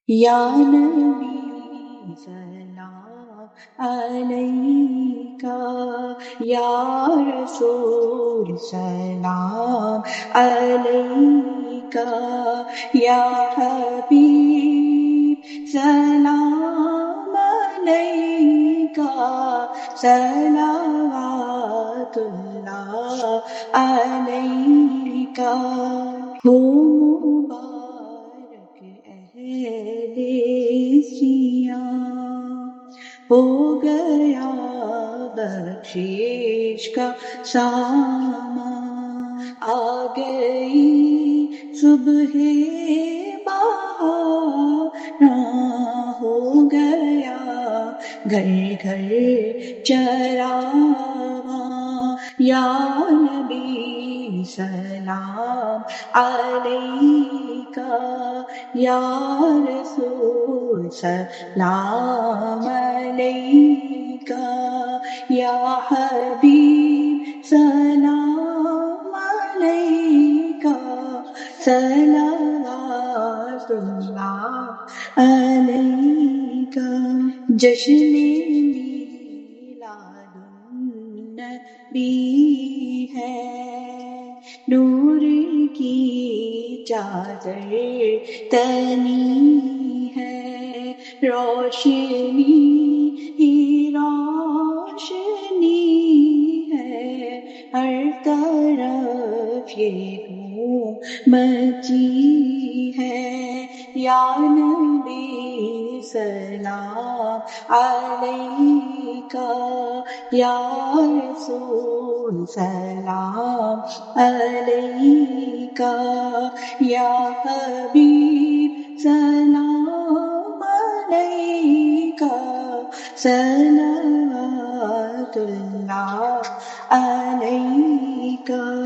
یا نبی سلام علیکہ، یا رسول سلام علیکہ، یا حبیب سلام علیکہ، صلوات اللہ علیکہ۔ ہو مبارک اہل سیاں، ہو گیا بخشش کا سامان، آ گئی صبح بہار، ہو گیا گھر گھر چراغاں۔ یا نبی سلام علیکہ، یا رسول سلام علیکہ، یا حبیب سلام علیکہ، صلوات اللہ علیکہ۔ جشن میلاد النبی ہے، نور کی چادر تنی ہے، روشنی ہی روشنی ہے، ہر طرف یہ دھوم مچی ہے۔ یا نبی سلام علیکہ، یا رسول سلام علیکہ، یا حبیب سلام علیکہ، صلوات اللہ علیکہ۔